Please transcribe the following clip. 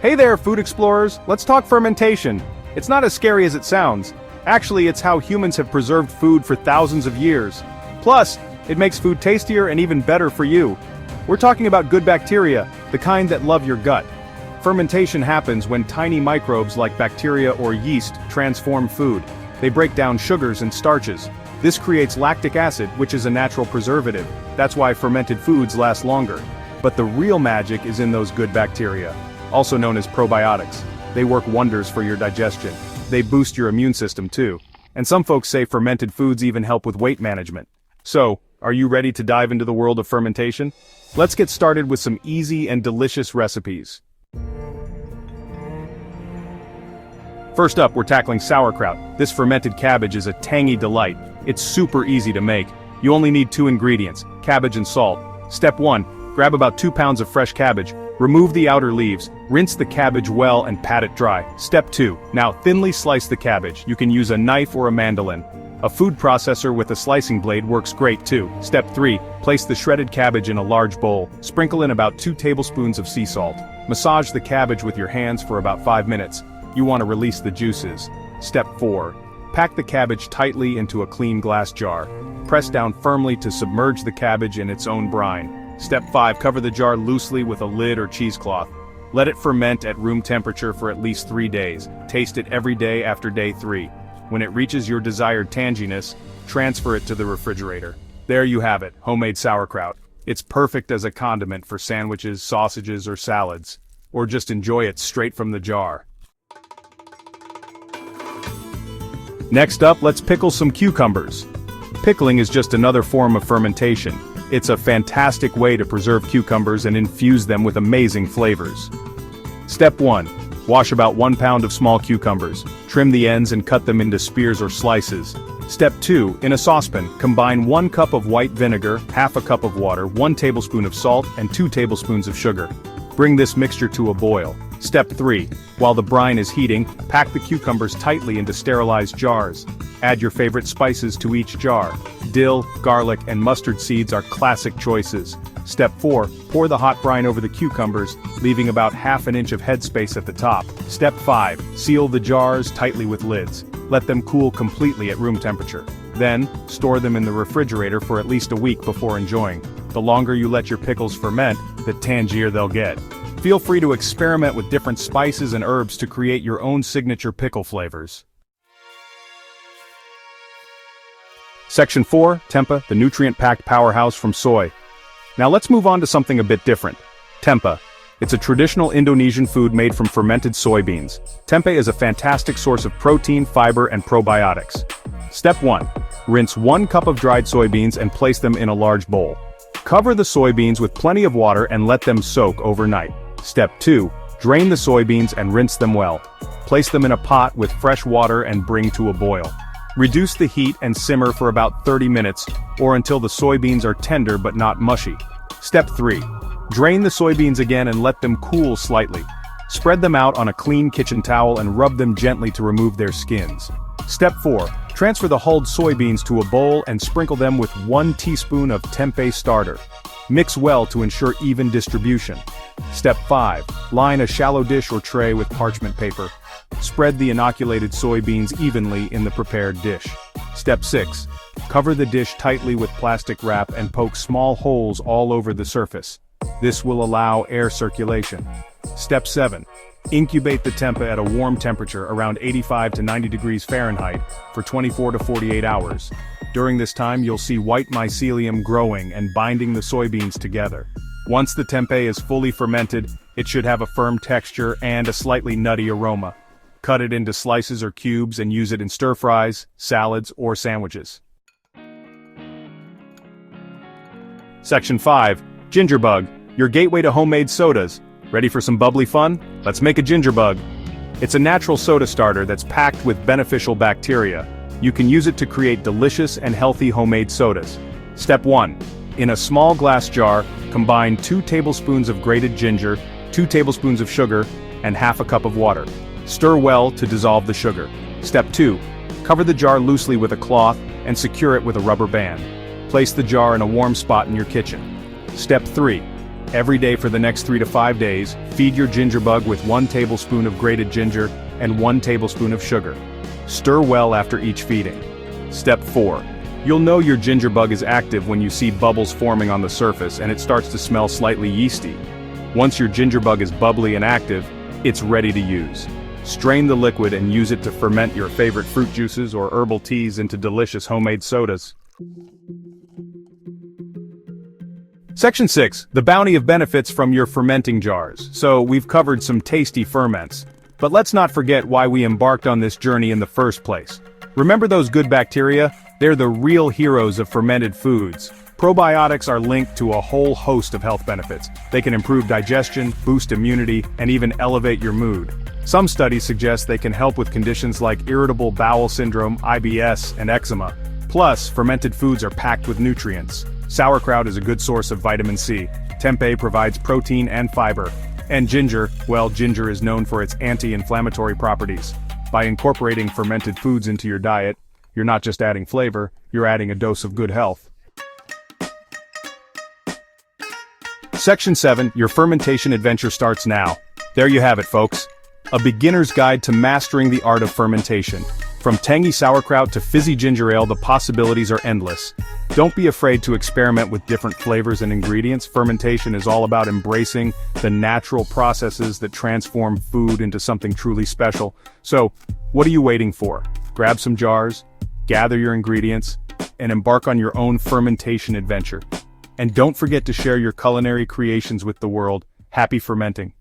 Hey there, food explorers, let's talk fermentation. It's not as scary as it sounds. Actually, it's how humans have preserved food for thousands of years. Plus, it makes food tastier and even better for you. We're talking about good bacteria, the kind that love your gut. Fermentation happens when tiny microbes like bacteria or yeast transform food. They break down sugars and starches. This creates lactic acid, which is a natural preservative. That's why fermented foods last longer. But the real magic is in those good bacteria, also known as probiotics. They work wonders for your digestion. They boost your immune system too. And some folks say fermented foods even help with weight management. So, are you ready to dive into the world of fermentation? Let's get started with some easy and delicious recipes. First up, we're tackling sauerkraut. This fermented cabbage is a tangy delight. It's super easy to make. You only need 2 ingredients, cabbage and salt. Step 1, grab about 2 pounds of fresh cabbage. Remove the outer leaves, rinse the cabbage well and pat it dry. Step 2, now thinly slice the cabbage. You can use a knife or a mandolin. A food processor with a slicing blade works great too. Step 3, place the shredded cabbage in a large bowl. Sprinkle in about 2 tablespoons of sea salt. Massage the cabbage with your hands for about 5 minutes. You want to release the juices. Step 4, pack the cabbage tightly into a clean glass jar. Press down firmly to submerge the cabbage in its own brine. Step 5, cover the jar loosely with a lid or cheesecloth. Let it ferment at room temperature for at least 3 days. Taste it every day after day 3. When it reaches your desired tanginess, transfer it to the refrigerator. There you have it, homemade sauerkraut. It's perfect as a condiment for sandwiches, sausages, or salads. Or just enjoy it straight from the jar. Next up, let's pickle some cucumbers. Pickling is just another form of fermentation. It's a fantastic way to preserve cucumbers and infuse them with amazing flavors. Step 1. Wash about 1 pound of small cucumbers. Trim the ends and cut them into spears or slices. Step 2. In a saucepan, combine 1 cup of white vinegar, half a cup of water, 1 tablespoon of salt, and 2 tablespoons of sugar. Bring this mixture to a boil. Step 3. While the brine is heating, pack the cucumbers tightly into sterilized jars. Add your favorite spices to each jar. Dill, garlic, and mustard seeds are classic choices. Step 4. Pour the hot brine over the cucumbers, leaving about ½ inch of headspace at the top. Step 5. Seal the jars tightly with lids. Let them cool completely at room temperature. Then, store them in the refrigerator for at least a week before enjoying. The longer you let your pickles ferment, the tangier they'll get. Feel free to experiment with different spices and herbs to create your own signature pickle flavors. Section 4, tempeh, the nutrient-packed powerhouse from soy. Now let's move on to something a bit different. Tempeh. It's a traditional Indonesian food made from fermented soybeans. Tempeh is a fantastic source of protein, fiber, and probiotics. Step 1. Rinse 1 cup of dried soybeans and place them in a large bowl. Cover the soybeans with plenty of water and let them soak overnight. Step 2. Drain the soybeans and rinse them well. Place them in a pot with fresh water and bring to a boil. Reduce the heat and simmer for about 30 minutes, or until the soybeans are tender but not mushy. Step 3. Drain the soybeans again and let them cool slightly. Spread them out on a clean kitchen towel and rub them gently to remove their skins. Step 4. Transfer the hulled soybeans to a bowl and sprinkle them with 1 teaspoon of tempeh starter. Mix well to ensure even distribution. Step 5. Line a shallow dish or tray with parchment paper. Spread the inoculated soybeans evenly in the prepared dish. Step 6. Cover the dish tightly with plastic wrap and poke small holes all over the surface. This will allow air circulation. Step 7. Incubate the tempeh at a warm temperature around 85 to 90 degrees Fahrenheit for 24 to 48 hours. During this time you'll see white mycelium growing and binding the soybeans together. Once the tempeh is fully fermented, it should have a firm texture and a slightly nutty aroma. Cut it into slices or cubes and use it in stir-fries, salads, or sandwiches. Section 5. Ginger bug, your gateway to homemade sodas. Ready for some bubbly fun? Let's make a ginger bug. It's a natural soda starter that's packed with beneficial bacteria. You can use it to create delicious and healthy homemade sodas. Step 1. In a small glass jar, combine 2 tablespoons of grated ginger, 2 tablespoons of sugar, and ½ cup of water. Stir well to dissolve the sugar. Step 2. Cover the jar loosely with a cloth and secure it with a rubber band. Place the jar in a warm spot in your kitchen. Step 3. Every day for the next 3 to 5 days, feed your ginger bug with 1 tablespoon of grated ginger and 1 tablespoon of sugar. Stir well after each feeding. Step 4. You'll know your ginger bug is active when you see bubbles forming on the surface and it starts to smell slightly yeasty. Once your ginger bug is bubbly and active, it's ready to use. Strain the liquid and use it to ferment your favorite fruit juices or herbal teas into delicious homemade sodas. Section 6. The bounty of benefits from your fermenting jars. So, we've covered some tasty ferments. But let's not forget why we embarked on this journey in the first place. Remember those good bacteria? They're the real heroes of fermented foods. Probiotics are linked to a whole host of health benefits. They can improve digestion, boost immunity, and even elevate your mood. Some studies suggest they can help with conditions like irritable bowel syndrome, IBS, and eczema. Plus, fermented foods are packed with nutrients. Sauerkraut is a good source of vitamin C. Tempeh provides protein and fiber. And ginger, well, ginger is known for its anti-inflammatory properties. By incorporating fermented foods into your diet, you're not just adding flavor, you're adding a dose of good health. Section 7, your fermentation adventure starts now. There you have it, folks. A beginner's guide to mastering the art of fermentation. From tangy sauerkraut to fizzy ginger ale, the possibilities are endless. Don't be afraid to experiment with different flavors and ingredients. Fermentation is all about embracing the natural processes that transform food into something truly special. So, what are you waiting for? Grab some jars, gather your ingredients, and embark on your own fermentation adventure. And don't forget to share your culinary creations with the world. Happy fermenting!